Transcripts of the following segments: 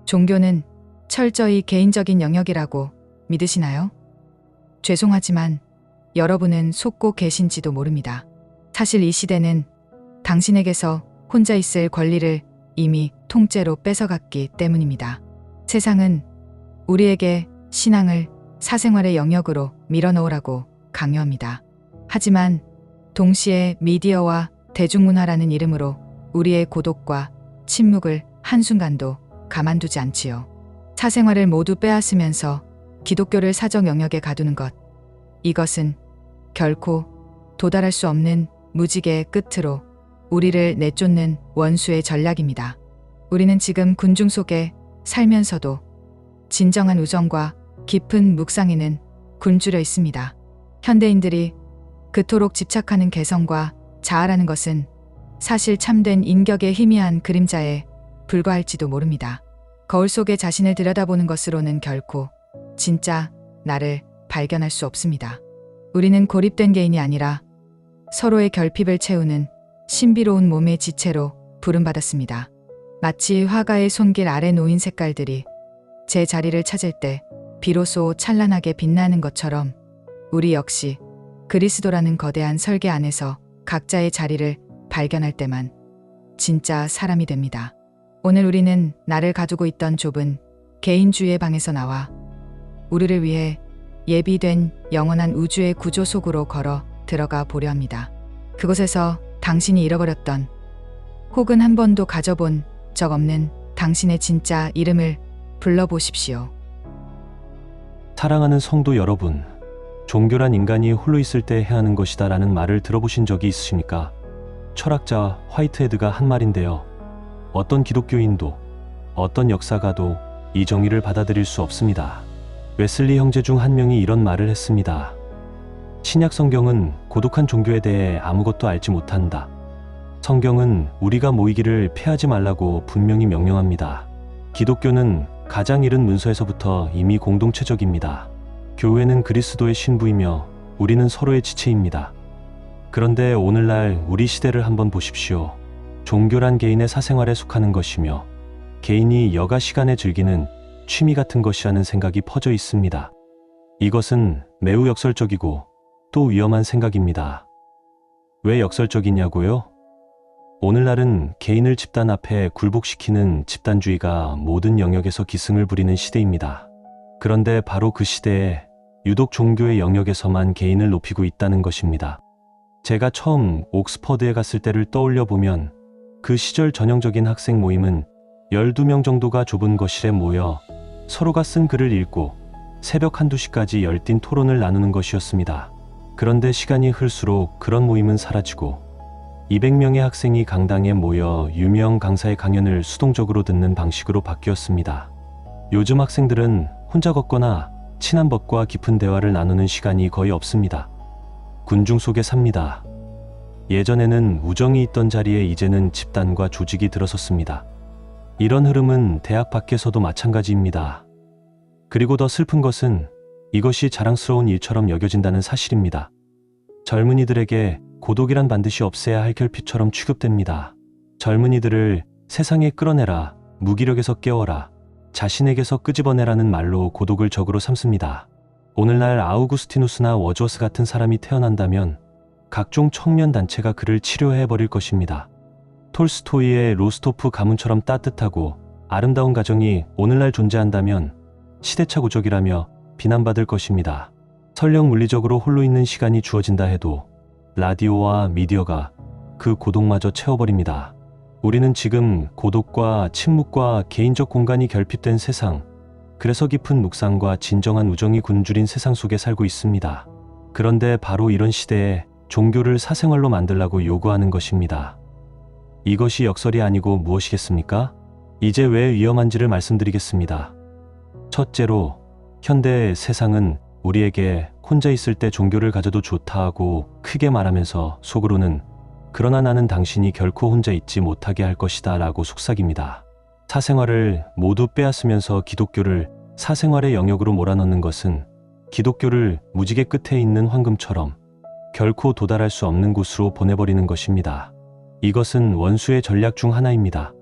종교는 철저히 개인적인 영역이라고 믿으시나요? 죄송하지만 여러분은 속고 계신지도 모릅니다. 사실 이 시대는 당신에게서 혼자 있을 권리를 이미 통째로 뺏어갔기 때문입니다. 세상은 우리에게 신앙을 사생활의 영역으로 밀어넣으라고 강요합니다. 하지만 동시에 미디어와 대중문화라는 이름으로 우리의 고독과 침묵을 한순간도 가만두지 않지요. 사생활을 모두 빼앗으면서 기독교를 사적 영역에 가두는 것. 이것은 결코 도달할 수 없는 무지개의 끝으로 우리를 내쫓는 원수의 전략입니다. 우리는 지금 군중 속에 살면서도 진정한 우정과 깊은 묵상에는 굶주려 있습니다. 현대인들이 그토록 집착하는 개성과 자아라는 것은 사실 참된 인격의 희미한 그림자에 불과할지도 모릅니다. 거울 속에 자신을 들여다보는 것으로는 결코 진짜 나를 발견할 수 없습니다. 우리는 고립된 개인이 아니라 서로의 결핍을 채우는 신비로운 몸의 지체로 부름받았습니다. 마치 화가의 손길 아래 놓인 색깔들이 제 자리를 찾을 때 비로소 찬란하게 빛나는 것처럼 우리 역시 그리스도라는 거대한 설계 안에서 각자의 자리를 발견할 때만 진짜 사람이 됩니다. 오늘 우리는 나를 가두고 있던 좁은 개인주의의 방에서 나와 우리를 위해 예비된 영원한 우주의 구조 속으로 걸어 들어가 보려 합니다. 그곳에서 당신이 잃어버렸던 혹은 한 번도 가져본 적 없는 당신의 진짜 이름을 불러보십시오. 사랑하는 성도 여러분, 종교란 인간이 홀로 있을 때 해야 하는 것이다 라는 말을 들어보신 적이 있으십니까? 철학자 화이트헤드가 한 말인데요. 어떤 기독교인도 어떤 역사가도 이 정의를 받아들일 수 없습니다. 웨슬리 형제 중 한 명이 이런 말을 했습니다. 신약 성경은 고독한 종교에 대해 아무것도 알지 못한다. 성경은 우리가 모이기를 패하지 말라고 분명히 명령합니다. 기독교는 가장 이른 문서에서부터 이미 공동체적입니다. 교회는 그리스도의 신부이며 우리는 서로의 지체입니다. 그런데 오늘날 우리 시대를 한번 보십시오. 종교란 개인의 사생활에 속하는 것이며 개인이 여가 시간에 즐기는 취미 같은 것이라는 생각이 퍼져 있습니다. 이것은 매우 역설적이고 또 위험한 생각입니다. 왜 역설적이냐고요? 오늘날은 개인을 집단 앞에 굴복시키는 집단주의가 모든 영역에서 기승을 부리는 시대입니다. 그런데 바로 그 시대에 유독 종교의 영역에서만 개인을 높이고 있다는 것입니다. 제가 처음 옥스퍼드에 갔을 때를 떠올려 보면 그 시절 전형적인 학생 모임은 12명 정도가 좁은 거실에 모여 서로가 쓴 글을 읽고 새벽 1~2시까지 열띤 토론을 나누는 것이었습니다. 그런데 시간이 흘수록 그런 모임은 사라지고 200명의 학생이 강당에 모여 유명 강사의 강연을 수동적으로 듣는 방식으로 바뀌었습니다. 요즘 학생들은 혼자 걷거나 친한 법과 깊은 대화를 나누는 시간이 거의 없습니다. 군중 속에 삽니다. 예전에는 우정이 있던 자리에 이제는 집단과 조직이 들어섰습니다. 이런 흐름은 대학 밖에서도 마찬가지입니다. 그리고 더 슬픈 것은 이것이 자랑스러운 일처럼 여겨진다는 사실입니다. 젊은이들에게 고독이란 반드시 없애야 할 결핍처럼 취급됩니다. 젊은이들을 세상에 끌어내라, 무기력에서 깨워라, 자신에게서 끄집어내라는 말로 고독을 적으로 삼습니다. 오늘날 아우구스티누스나 워즈워스 같은 사람이 태어난다면 각종 청년 단체가 그를 치료해버릴 것입니다. 톨스토이의 로스토프 가문처럼 따뜻하고 아름다운 가정이 오늘날 존재한다면 시대착 오적이라며 비난받을 것입니다. 설령 물리적으로 홀로 있는 시간이 주어진다 해도 라디오와 미디어가 그 고독마저 채워버립니다. 우리는 지금 고독과 침묵과 개인적 공간이 결핍된 세상, 그래서 깊은 묵상과 진정한 우정이 굶주린 세상 속에 살고 있습니다. 그런데 바로 이런 시대에 종교를 사생활로 만들라고 요구하는 것입니다. 이것이 역설이 아니고 무엇이겠습니까? 이제 왜 위험한지를 말씀드리겠습니다. 첫째로, 현대 세상은 우리에게 혼자 있을 때 종교를 가져도 좋다 하고 크게 말하면서 속으로는 그러나 나는 당신이 결코 혼자 있지 못하게 할 것이다 라고 속삭입니다. 사생활을 모두 빼앗으면서 기독교를 사생활의 영역으로 몰아넣는 것은 기독교를 무지개 끝에 있는 황금처럼 결코 도달할 수 없는 곳으로 보내버리는 것입니다. 이것은 원수의 전략 중 하나입니다.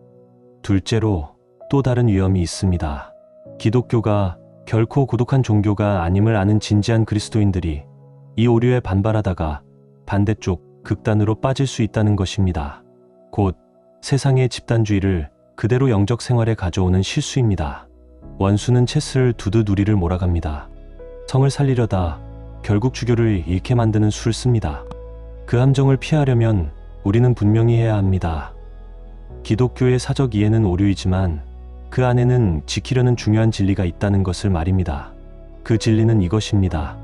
둘째로, 또 다른 위험이 있습니다. 기독교가 결코 고독한 종교가 아님을 아는 진지한 그리스도인들이 이 오류에 반발하다가 반대쪽 극단으로 빠질 수 있다는 것입니다. 곧 세상의 집단주의를 그대로 영적 생활에 가져오는 실수입니다. 원수는 체스를 두듯 우리를 몰아갑니다. 성을 살리려다 결국 주교를 잃게 만드는 수를 씁니다. 그 함정을 피하려면 우리는 분명히 해야 합니다. 기독교의 사적 이해는 오류이지만 그 안에는 지키려는 중요한 진리가 있다는 것을 말입니다. 그 진리는 이것입니다.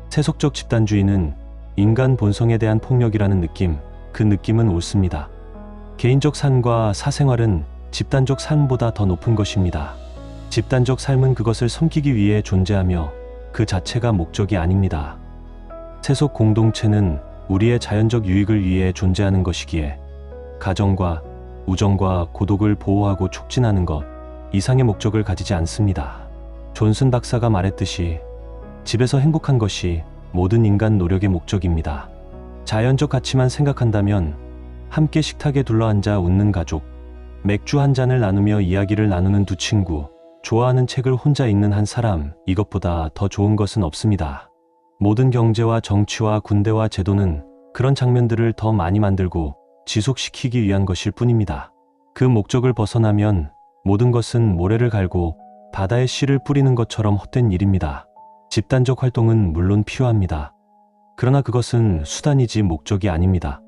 세속적 집단주의는 인간 본성에 대한 폭력이라는 느낌, 그 느낌은 옳습니다. 개인적 삶과 사생활은 집단적 삶보다 더 높은 것입니다. 집단적 삶은 그것을 섬기기 위해 존재하며 그 자체가 목적이 아닙니다. 세속 공동체는 우리의 자연적 유익을 위해 존재하는 것이기에 가정과 우정과 고독을 보호하고 촉진하는 것 이상의 목적을 가지지 않습니다. 존슨 박사가 말했듯이 집에서 행복한 것이 모든 인간 노력의 목적입니다. 자연적 가치만 생각한다면 함께 식탁에 둘러앉아 웃는 가족, 맥주 한 잔을 나누며 이야기를 나누는 두 친구, 좋아하는 책을 혼자 읽는 한 사람, 이것보다 더 좋은 것은 없습니다. 모든 경제와 정치와 군대와 제도는 그런 장면들을 더 많이 만들고 지속시키기 위한 것일 뿐입니다. 그 목적을 벗어나면 모든 것은 모래를 갈고 바다에 씨를 뿌리는 것처럼 헛된 일입니다. 집단적 활동은 물론 필요합니다. 그러나 그것은 수단이지 목적이 아닙니다.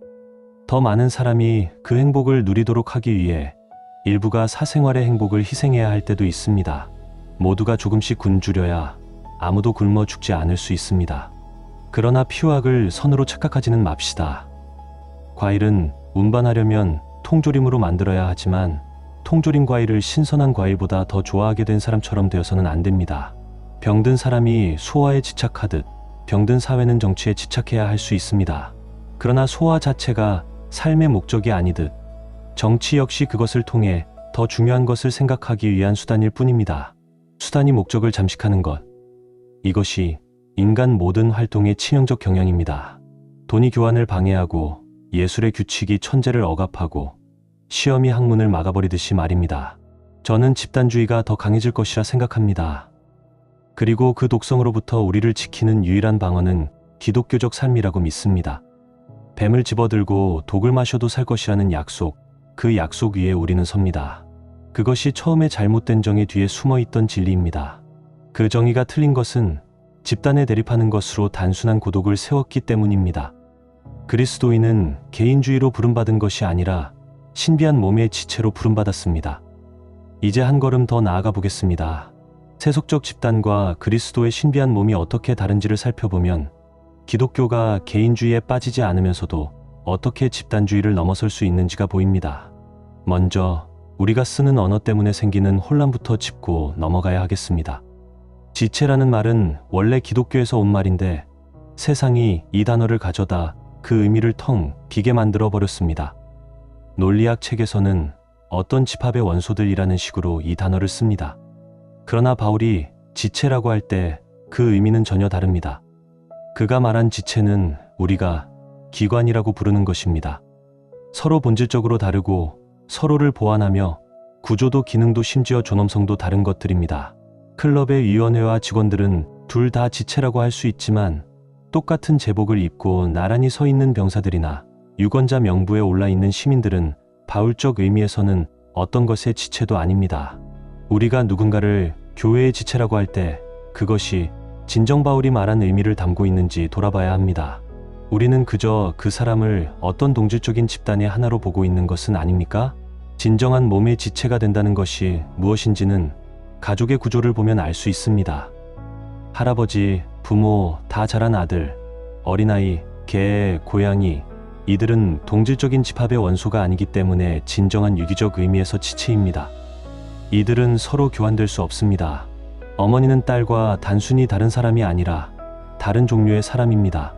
더 많은 사람이 그 행복을 누리도록 하기 위해 일부가 사생활의 행복을 희생해야 할 때도 있습니다. 모두가 조금씩 굶주려야 아무도 굶어 죽지 않을 수 있습니다. 그러나 피우학을 선으로 착각하지는 맙시다. 과일은 운반하려면 통조림으로 만들어야 하지만 통조림 과일을 신선한 과일보다 더 좋아하게 된 사람처럼 되어서는 안 됩니다. 병든 사람이 소화에 집착하듯 병든 사회는 정치에 집착해야 할 수 있습니다. 그러나 소화 자체가 삶의 목적이 아니듯 정치 역시 그것을 통해 더 중요한 것을 생각하기 위한 수단일 뿐입니다. 수단이 목적을 잠식하는 것. 이것이 인간 모든 활동의 치명적 경향입니다. 돈이 교환을 방해하고 예술의 규칙이 천재를 억압하고 시험이 학문을 막아버리듯이 말입니다. 저는 집단주의가 더 강해질 것이라 생각합니다. 그리고 그 독성으로부터 우리를 지키는 유일한 방어는 기독교적 삶이라고 믿습니다. 뱀을 집어들고 독을 마셔도 살 것이라는 약속, 그 약속 위에 우리는 섭니다. 그것이 처음에 잘못된 정의 뒤에 숨어있던 진리입니다. 그 정의가 틀린 것은 집단에 대립하는 것으로 단순한 고독을 세웠기 때문입니다. 그리스도인은 개인주의로 부름받은 것이 아니라 신비한 몸의 지체로 부름받았습니다. 이제 한 걸음 더 나아가 보겠습니다. 세속적 집단과 그리스도의 신비한 몸이 어떻게 다른지를 살펴보면 기독교가 개인주의에 빠지지 않으면서도 어떻게 집단주의를 넘어설 수 있는지가 보입니다. 먼저 우리가 쓰는 언어 때문에 생기는 혼란부터 짚고 넘어가야 하겠습니다. 지체라는 말은 원래 기독교에서 온 말인데 세상이 이 단어를 가져다 그 의미를 텅 비게 만들어 버렸습니다. 논리학 책에서는 어떤 집합의 원소들이라는 식으로 이 단어를 씁니다. 그러나 바울이 지체라고 할 때 그 의미는 전혀 다릅니다. 그가 말한 지체는 우리가 기관이라고 부르는 것입니다. 서로 본질적으로 다르고 서로를 보완하며 구조도 기능도 심지어 존엄성도 다른 것들입니다. 클럽의 위원회와 직원들은 둘 다 지체라고 할 수 있지만 똑같은 제복을 입고 나란히 서 있는 병사들이나 유권자 명부에 올라 있는 시민들은 바울적 의미에서는 어떤 것의 지체도 아닙니다. 우리가 누군가를 교회의 지체라고 할 때 그것이 진정 바울이 말한 의미를 담고 있는지 돌아봐야 합니다. 우리는 그저 그 사람을 어떤 동질적인 집단의 하나로 보고 있는 것은 아닙니까? 진정한 몸의 지체가 된다는 것이 무엇인지는 가족의 구조를 보면 알 수 있습니다. 할아버지, 부모, 다 자란 아들, 어린아이, 개, 고양이, 이들은 동질적인 집합의 원소가 아니기 때문에 진정한 유기적 의미에서 지체입니다. 이들은 서로 교환될 수 없습니다. 어머니는 딸과 단순히 다른 사람이 아니라 다른 종류의 사람입니다.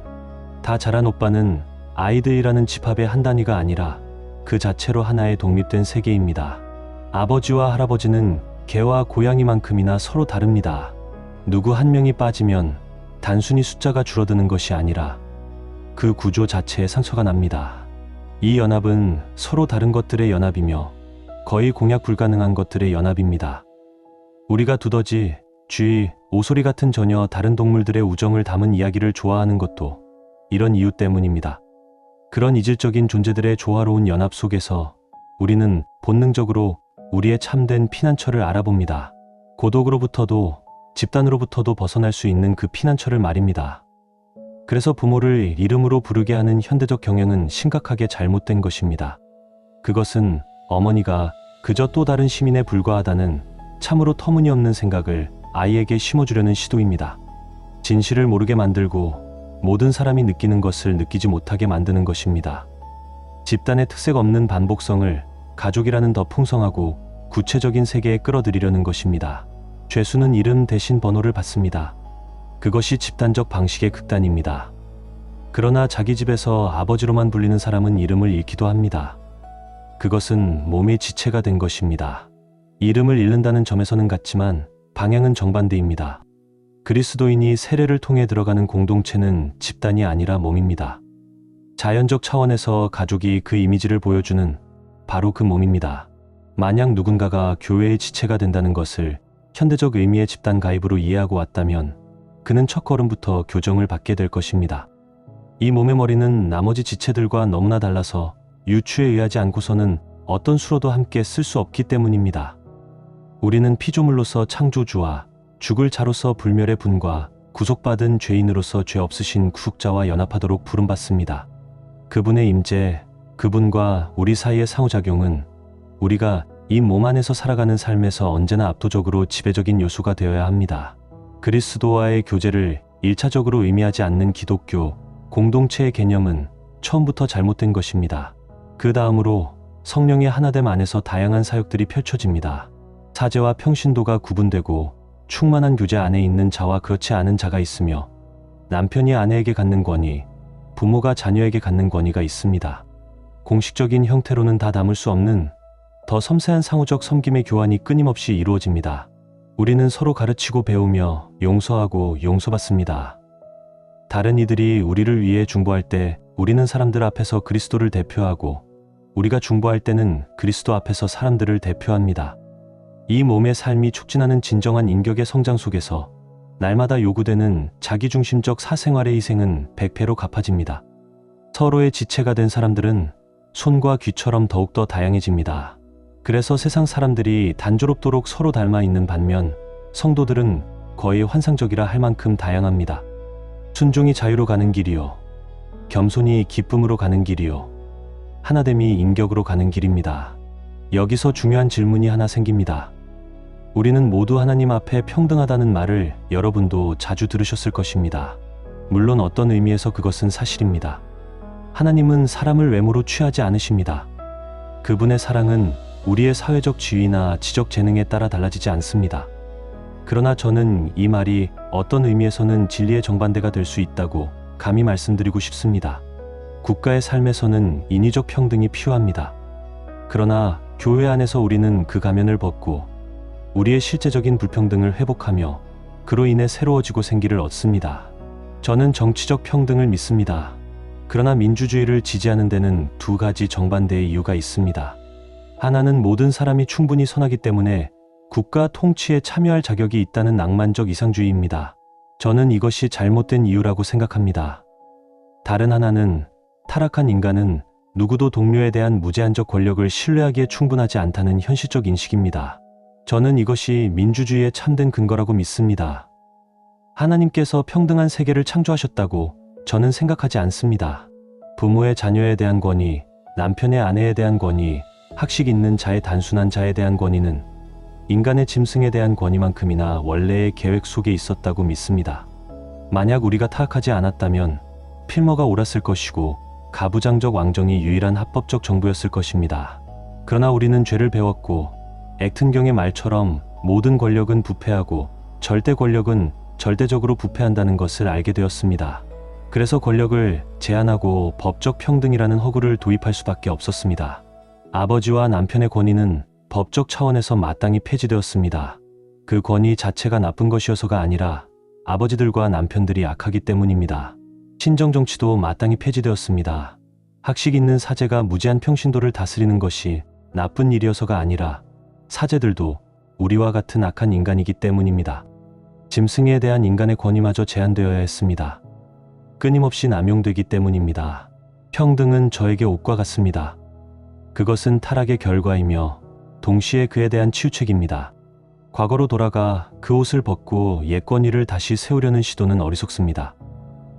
다 자란 오빠는 아이들이라는 집합의 한 단위가 아니라 그 자체로 하나의 독립된 세계입니다. 아버지와 할아버지는 개와 고양이만큼이나 서로 다릅니다. 누구 한 명이 빠지면 단순히 숫자가 줄어드는 것이 아니라 그 구조 자체에 상처가 납니다. 이 연합은 서로 다른 것들의 연합이며 거의 공약 불가능한 것들의 연합입니다. 우리가 두더지, 쥐, 오소리 같은 전혀 다른 동물들의 우정을 담은 이야기를 좋아하는 것도 이런 이유 때문입니다. 그런 이질적인 존재들의 조화로운 연합 속에서 우리는 본능적으로 우리의 참된 피난처를 알아봅니다. 고독으로부터도 집단으로부터도 벗어날 수 있는 그 피난처를 말입니다. 그래서 부모를 이름으로 부르게 하는 현대적 경향은 심각하게 잘못된 것입니다. 그것은 어머니가 그저 또 다른 시민에 불과하다는 참으로 터무니없는 생각을 아이에게 심어주려는 시도입니다. 진실을 모르게 만들고 모든 사람이 느끼는 것을 느끼지 못하게 만드는 것입니다. 집단의 특색 없는 반복성을 가족이라는 더 풍성하고 구체적인 세계에 끌어들이려는 것입니다. 죄수는 이름 대신 번호를 받습니다. 그것이 집단적 방식의 극단입니다. 그러나 자기 집에서 아버지로만 불리는 사람은 이름을 잃기도 합니다. 그것은 몸의 지체가 된 것입니다. 이름을 잃는다는 점에서는 같지만 방향은 정반대입니다. 그리스도인이 세례를 통해 들어가는 공동체는 집단이 아니라 몸입니다. 자연적 차원에서 가족이 그 이미지를 보여주는 바로 그 몸입니다. 만약 누군가가 교회의 지체가 된다는 것을 현대적 의미의 집단 가입으로 이해하고 왔다면 그는 첫걸음부터 교정을 받게 될 것입니다. 이 몸의 머리는 나머지 지체들과 너무나 달라서 유추에 의하지 않고서는 어떤 수로도 함께 쓸 수 없기 때문입니다. 우리는 피조물로서 창조주와 죽을 자로서 불멸의 분과 구속받은 죄인으로서 죄 없으신 구속자와 연합하도록 부름받습니다. 그분의 임재, 그분과 우리 사이의 상호작용은 우리가 이 몸 안에서 살아가는 삶에서 언제나 압도적으로 지배적인 요소가 되어야 합니다. 그리스도와의 교제를 1차적으로 의미하지 않는 기독교 공동체의 개념은 처음부터 잘못된 것입니다. 그 다음으로 성령의 하나됨 안에서 다양한 사역들이 펼쳐집니다. 사제와 평신도가 구분되고 충만한 교제 안에 있는 자와 그렇지 않은 자가 있으며 남편이 아내에게 갖는 권위, 부모가 자녀에게 갖는 권위가 있습니다. 공식적인 형태로는 다 담을 수 없는 더 섬세한 상호적 섬김의 교환이 끊임없이 이루어집니다. 우리는 서로 가르치고 배우며 용서하고 용서받습니다. 다른 이들이 우리를 위해 중보할 때 우리는 사람들 앞에서 그리스도를 대표하고 우리가 중보할 때는 그리스도 앞에서 사람들을 대표합니다. 이 몸의 삶이 촉진하는 진정한 인격의 성장 속에서 날마다 요구되는 자기중심적 사생활의 희생은 100배로 갚아집니다. 서로의 지체가 된 사람들은 손과 귀처럼 더욱더 다양해집니다. 그래서 세상 사람들이 단조롭도록 서로 닮아 있는 반면 성도들은 거의 환상적이라 할 만큼 다양합니다. 순종이 자유로 가는 길이요, 겸손이 기쁨으로 가는 길이요, 하나됨이 인격으로 가는 길입니다. 여기서 중요한 질문이 하나 생깁니다. 우리는 모두 하나님 앞에 평등하다는 말을 여러분도 자주 들으셨을 것입니다. 물론 어떤 의미에서 그것은 사실입니다. 하나님은 사람을 외모로 취하지 않으십니다. 그분의 사랑은 우리의 사회적 지위나 지적 재능에 따라 달라지지 않습니다. 그러나 저는 이 말이 어떤 의미에서는 진리의 정반대가 될 수 있다고 감히 말씀드리고 싶습니다. 국가의 삶에서는 인위적 평등이 필요합니다. 그러나 교회 안에서 우리는 그 가면을 벗고 우리의 실제적인 불평등을 회복하며 그로 인해 새로워지고 생기를 얻습니다. 저는 정치적 평등을 믿습니다. 그러나 민주주의를 지지하는 데는 두 가지 정반대의 이유가 있습니다. 하나는 모든 사람이 충분히 선하기 때문에 국가 통치에 참여할 자격이 있다는 낭만적 이상주의입니다. 저는 이것이 잘못된 이유라고 생각합니다. 다른 하나는 타락한 인간은 누구도 동료에 대한 무제한적 권력을 신뢰하기에 충분하지 않다는 현실적 인식입니다. 저는 이것이 민주주의의 참된 근거라고 믿습니다. 하나님께서 평등한 세계를 창조하셨다고 저는 생각하지 않습니다. 부모의 자녀에 대한 권위, 남편의 아내에 대한 권위, 학식 있는 자의 단순한 자에 대한 권위는 인간의 짐승에 대한 권위만큼이나 원래의 계획 속에 있었다고 믿습니다. 만약 우리가 타락하지 않았다면 필머가 옳았을 것이고 가부장적 왕정이 유일한 합법적 정부였을 것입니다. 그러나 우리는 죄를 배웠고 액튼경의 말처럼 모든 권력은 부패하고 절대 권력은 절대적으로 부패한다는 것을 알게 되었습니다. 그래서 권력을 제한하고 법적 평등이라는 허구를 도입할 수밖에 없었습니다. 아버지와 남편의 권위는 법적 차원에서 마땅히 폐지되었습니다. 그 권위 자체가 나쁜 것이어서가 아니라 아버지들과 남편들이 악하기 때문입니다. 신정정치도 마땅히 폐지되었습니다. 학식 있는 사제가 무제한 평신도를 다스리는 것이 나쁜 일이어서가 아니라 사제들도 우리와 같은 악한 인간이기 때문입니다. 짐승에 대한 인간의 권위마저 제한되어야 했습니다. 끊임없이 남용되기 때문입니다. 평등은 저에게 옷과 같습니다. 그것은 타락의 결과이며 동시에 그에 대한 치유책입니다. 과거로 돌아가 그 옷을 벗고 옛 권위를 다시 세우려는 시도는 어리석습니다.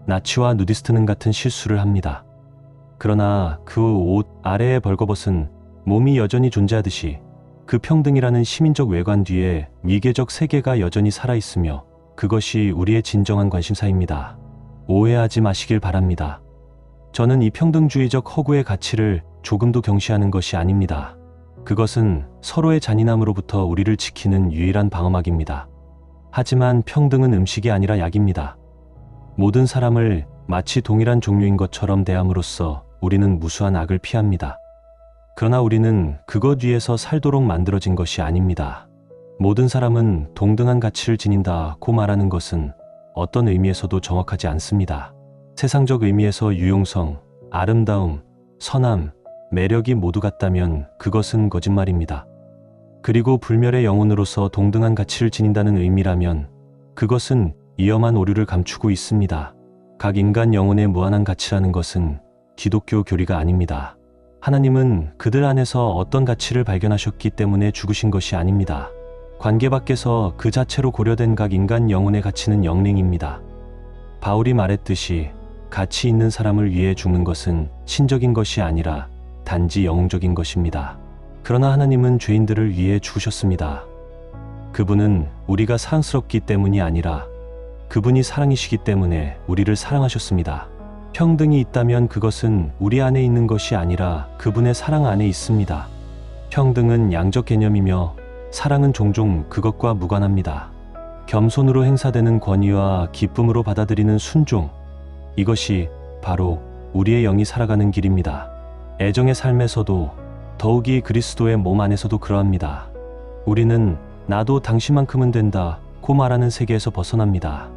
나치와 누디스트는 같은 실수를 합니다. 그러나 그 옷 아래의 벌거벗은 몸이 여전히 존재하듯이 그 평등이라는 시민적 외관 뒤에 미개적 세계가 여전히 살아있으며 그것이 우리의 진정한 관심사입니다. 오해하지 마시길 바랍니다. 저는 이 평등주의적 허구의 가치를 조금도 경시하는 것이 아닙니다. 그것은 서로의 잔인함으로부터 우리를 지키는 유일한 방어막입니다. 하지만 평등은 음식이 아니라 약입니다. 모든 사람을 마치 동일한 종류인 것처럼 대함으로써 우리는 무수한 악을 피합니다. 그러나 우리는 그것 위에서 살도록 만들어진 것이 아닙니다. 모든 사람은 동등한 가치를 지닌다고 말하는 것은 어떤 의미에서도 정확하지 않습니다. 세상적 의미에서 유용성, 아름다움, 선함, 매력이 모두 같다면 그것은 거짓말입니다. 그리고 불멸의 영혼으로서 동등한 가치를 지닌다는 의미라면 그것은 위험한 오류를 감추고 있습니다. 각 인간 영혼의 무한한 가치라는 것은 기독교 교리가 아닙니다. 하나님은 그들 안에서 어떤 가치를 발견하셨기 때문에 죽으신 것이 아닙니다. 관계 밖에서 그 자체로 고려된 각 인간 영혼의 가치는 영능입니다. 바울이 말했듯이 가치 있는 사람을 위해 죽는 것은 신적인 것이 아니라 단지 영웅적인 것입니다. 그러나 하나님은 죄인들을 위해 죽으셨습니다. 그분은 우리가 사랑스럽기 때문이 아니라 그분이 사랑이시기 때문에 우리를 사랑하셨습니다. 평등이 있다면 그것은 우리 안에 있는 것이 아니라 그분의 사랑 안에 있습니다. 평등은 양적 개념이며 사랑은 종종 그것과 무관합니다. 겸손으로 행사되는 권위와 기쁨으로 받아들이는 순종, 이것이 바로 우리의 영이 살아가는 길입니다. 애정의 삶에서도 더욱이 그리스도의 몸 안에서도 그러합니다. 우리는 나도 당신만큼은 된다고 말하는 세계에서 벗어납니다.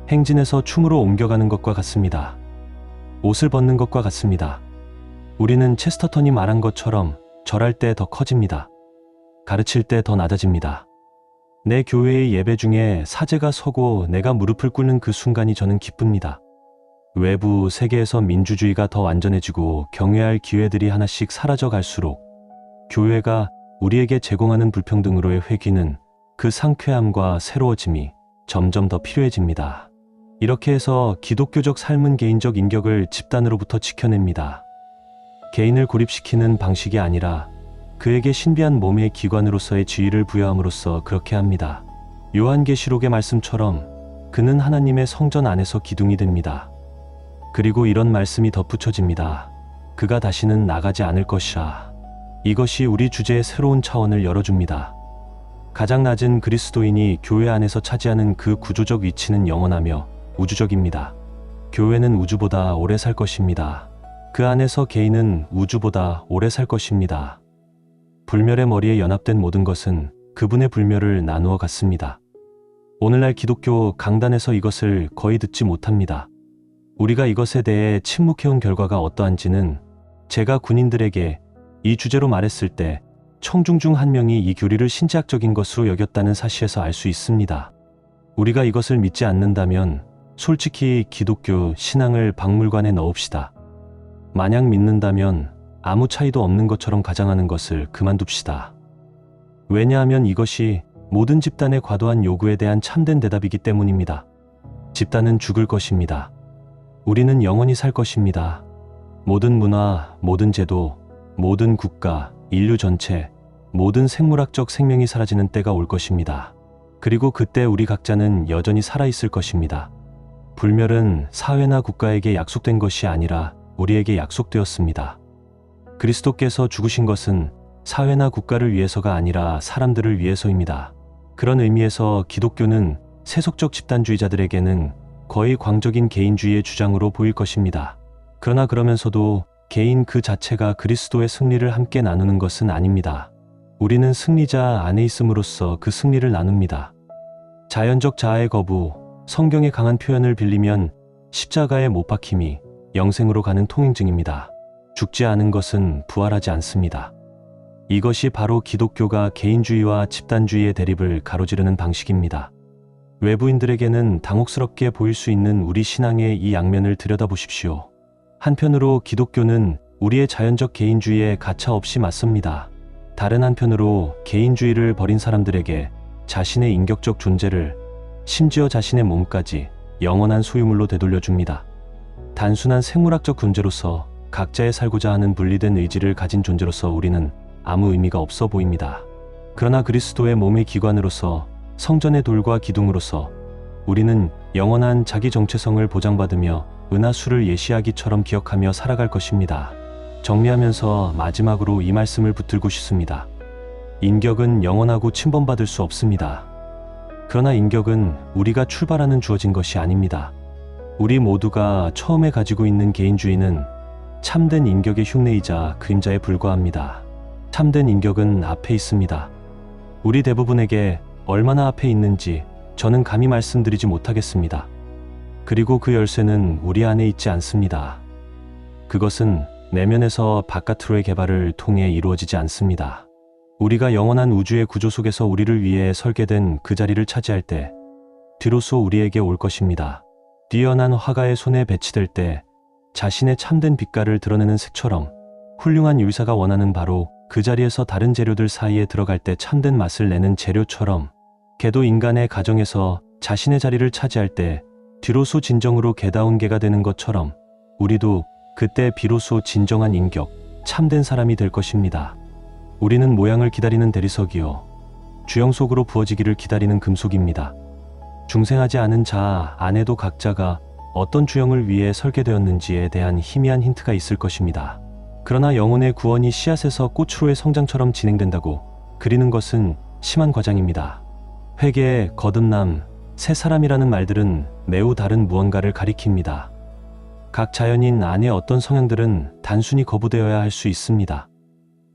행진에서 춤으로 옮겨가는 것과 같습니다. 옷을 벗는 것과 같습니다. 우리는 체스터턴이 말한 것처럼 절할 때 더 커집니다. 가르칠 때 더 낮아집니다. 내 교회의 예배 중에 사제가 서고 내가 무릎을 꿇는 그 순간이 저는 기쁩니다. 외부 세계에서 민주주의가 더 완전해지고 경외할 기회들이 하나씩 사라져 갈수록 교회가 우리에게 제공하는 불평등으로의 회귀는 그 상쾌함과 새로워짐이 점점 더 필요해집니다. 이렇게 해서 기독교적 삶은 개인적 인격을 집단으로부터 지켜냅니다. 개인을 고립시키는 방식이 아니라 그에게 신비한 몸의 기관으로서의 지위를 부여함으로써 그렇게 합니다. 요한계시록의 말씀처럼 그는 하나님의 성전 안에서 기둥이 됩니다. 그리고 이런 말씀이 덧붙여집니다. 그가 다시는 나가지 않을 것이라. 이것이 우리 주제의 새로운 차원을 열어줍니다. 가장 낮은 그리스도인이 교회 안에서 차지하는 그 구조적 위치는 영원하며 우주적입니다. 교회는 우주보다 오래 살 것입니다. 그 안에서 개인은 우주보다 오래 살 것입니다. 불멸의 머리에 연합된 모든 것은 그분의 불멸을 나누어 갔습니다. 오늘날 기독교 강단에서 이것을 거의 듣지 못합니다. 우리가 이것에 대해 침묵해온 결과가 어떠한지는 제가 군인들에게 이 주제로 말했을 때 청중 중 한 명이 이 교리를 신체학적인 것으로 여겼다는 사실에서 알 수 있습니다. 우리가 이것을 믿지 않는다면 솔직히 기독교 신앙을 박물관에 넣읍시다. 만약 믿는다면 아무 차이도 없는 것처럼 가장하는 것을 그만둡시다. 왜냐하면 이것이 모든 집단의 과도한 요구에 대한 참된 대답이기 때문입니다. 집단은 죽을 것입니다. 우리는 영원히 살 것입니다. 모든 문화, 모든 제도, 모든 국가, 인류 전체, 모든 생물학적 생명이 사라지는 때가 올 것입니다. 그리고 그때 우리 각자는 여전히 살아있을 것입니다. 불멸은 사회나 국가에게 약속된 것이 아니라 우리에게 약속되었습니다. 그리스도께서 죽으신 것은 사회나 국가를 위해서가 아니라 사람들을 위해서입니다. 그런 의미에서 기독교는 세속적 집단주의자들에게는 거의 광적인 개인주의의 주장으로 보일 것입니다. 그러나 그러면서도 개인 그 자체가 그리스도의 승리를 함께 나누는 것은 아닙니다. 우리는 승리자 안에 있음으로써 그 승리를 나눕니다. 자연적 자아의 거부, 성경의 강한 표현을 빌리면 십자가에 못 박힘이 영생으로 가는 통행증입니다. 죽지 않은 것은 부활하지 않습니다. 이것이 바로 기독교가 개인주의와 집단주의의 대립을 가로지르는 방식입니다. 외부인들에게는 당혹스럽게 보일 수 있는 우리 신앙의 이 양면을 들여다보십시오. 한편으로 기독교는 우리의 자연적 개인주의에 가차없이 맞섭니다. 다른 한편으로 개인주의를 버린 사람들에게 자신의 인격적 존재를, 심지어 자신의 몸까지 영원한 소유물로 되돌려줍니다. 단순한 생물학적 존재로서 각자의 살고자 하는 분리된 의지를 가진 존재로서 우리는 아무 의미가 없어 보입니다. 그러나 그리스도의 몸의 기관으로서, 성전의 돌과 기둥으로서 우리는 영원한 자기 정체성을 보장받으며 은하수를 예시하기처럼 기억하며 살아갈 것입니다. 정리하면서 마지막으로 이 말씀을 붙들고 싶습니다. 인격은 영원하고 침범받을 수 없습니다. 그러나 인격은 우리가 출발하는 주어진 것이 아닙니다. 우리 모두가 처음에 가지고 있는 개인주의는 참된 인격의 흉내이자 그림자에 불과합니다. 참된 인격은 앞에 있습니다. 우리 대부분에게 얼마나 앞에 있는지 저는 감히 말씀드리지 못하겠습니다. 그리고 그 열쇠는 우리 안에 있지 않습니다. 그것은 내면에서 바깥으로의 개발을 통해 이루어지지 않습니다. 우리가 영원한 우주의 구조 속에서 우리를 위해 설계된 그 자리를 차지할 때 뒤로서 우리에게 올 것입니다. 뛰어난 화가의 손에 배치될 때 자신의 참된 빛깔을 드러내는 색처럼 훌륭한 요리사가 원하는 바로 그 자리에서 다른 재료들 사이에 들어갈 때 참된 맛을 내는 재료처럼, 개도 인간의 가정에서 자신의 자리를 차지할 때 뒤로서 진정으로 개다운 개가 되는 것처럼 우리도 그때 비로소 진정한 인격, 참된 사람이 될 것입니다. 우리는 모양을 기다리는 대리석이요, 주형 속으로 부어지기를 기다리는 금속입니다. 중생하지 않은 자 안에도 각자가 어떤 주형을 위해 설계되었는지에 대한 희미한 힌트가 있을 것입니다. 그러나 영혼의 구원이 씨앗에서 꽃으로의 성장처럼 진행된다고 그리는 것은 심한 과장입니다. 회개, 거듭남, 새 사람이라는 말들은 매우 다른 무언가를 가리킵니다. 각 자연인 안에 어떤 성향들은 단순히 거부되어야 할 수 있습니다.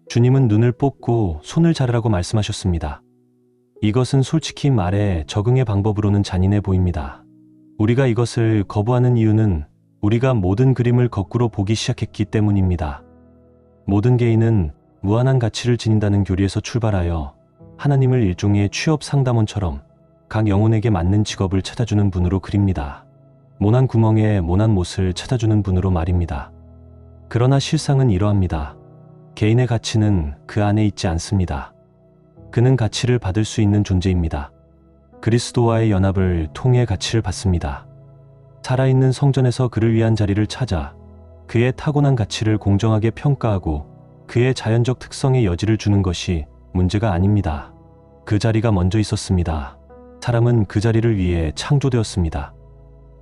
주님은 눈을 뽑고 손을 자르라고 말씀하셨습니다. 이것은 솔직히 말해 적응의 방법으로는 잔인해 보입니다. 우리가 이것을 거부하는 이유는 우리가 모든 그림을 거꾸로 보기 시작했기 때문입니다. 모든 개인은 무한한 가치를 지닌다는 교리에서 출발하여 하나님을 일종의 취업 상담원처럼 각 영혼에게 맞는 직업을 찾아주는 분으로 그립니다. 모난 구멍에 모난 못을 찾아주는 분으로 말입니다. 그러나 실상은 이러합니다. 개인의 가치는 그 안에 있지 않습니다. 그는 가치를 받을 수 있는 존재입니다. 그리스도와의 연합을 통해 가치를 받습니다. 살아있는 성전에서 그를 위한 자리를 찾아 그의 타고난 가치를 공정하게 평가하고 그의 자연적 특성의 여지를 주는 것이 문제가 아닙니다. 그 자리가 먼저 있었습니다. 사람은 그 자리를 위해 창조되었습니다.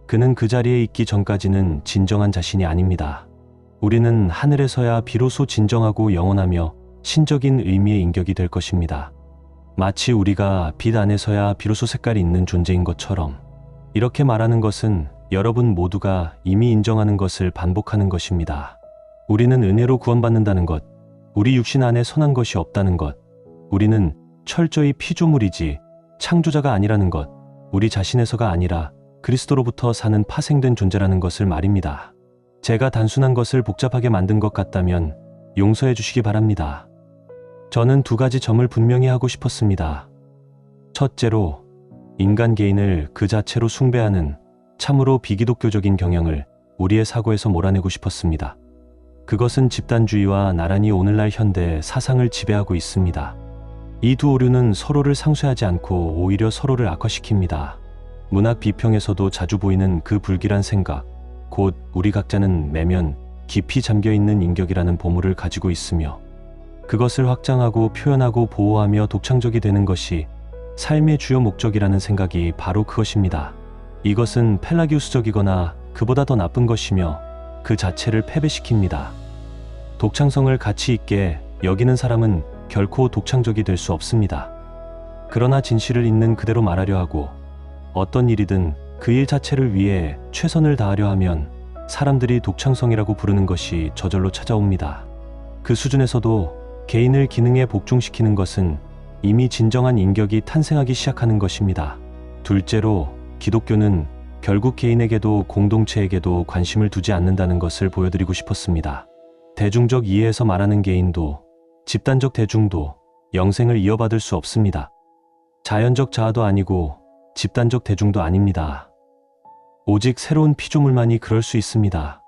그는 그 자리에 있기 전까지는 진정한 자신이 아닙니다. 우리는 하늘에서야 비로소 진정하고 영원하며 신적인 의미의 인격이 될 것입니다. 마치 우리가 빛 안에서야 비로소 색깔이 있는 존재인 것처럼. 이렇게 말하는 것은 여러분 모두가 이미 인정하는 것을 반복하는 것입니다. 우리는 은혜로 구원받는다는 것, 우리 육신 안에 선한 것이 없다는 것, 우리는 철저히 피조물이지 창조자가 아니라는 것, 우리 자신에서가 아니라 그리스도로부터 사는 파생된 존재라는 것을 말입니다. 제가 단순한 것을 복잡하게 만든 것 같다면 용서해 주시기 바랍니다. 저는 두 가지 점을 분명히 하고 싶었습니다. 첫째로, 인간 개인을 그 자체로 숭배하는 참으로 비기독교적인 경향을 우리의 사고에서 몰아내고 싶었습니다. 그것은 집단주의와 나란히 오늘날 현대 사상을 지배하고 있습니다. 이 두 오류는 서로를 상쇄하지 않고 오히려 서로를 악화시킵니다. 문학 비평에서도 자주 보이는 그 불길한 생각, 곧 우리 각자는 내면 깊이 잠겨있는 인격이라는 보물을 가지고 있으며 그것을 확장하고 표현하고 보호하며 독창적이 되는 것이 삶의 주요 목적이라는 생각이 바로 그것입니다. 이것은 펠라기우스적이거나 그보다 더 나쁜 것이며 그 자체를 패배시킵니다. 독창성을 가치 있게 여기는 사람은 결코 독창적이 될 수 없습니다. 그러나 진실을 있는 그대로 말하려 하고 어떤 일이든 그 일 자체를 위해 최선을 다하려 하면 사람들이 독창성이라고 부르는 것이 저절로 찾아옵니다. 그 수준에서도 개인을 기능에 복종시키는 것은 이미 진정한 인격이 탄생하기 시작하는 것입니다. 둘째로, 기독교는 결국 개인에게도 공동체에게도 관심을 두지 않는다는 것을 보여드리고 싶었습니다. 대중적 이해에서 말하는 개인도 집단적 대중도 영생을 이어받을 수 없습니다. 자연적 자아도 아니고 집단적 대중도 아닙니다. 오직 새로운 피조물만이 그럴 수 있습니다.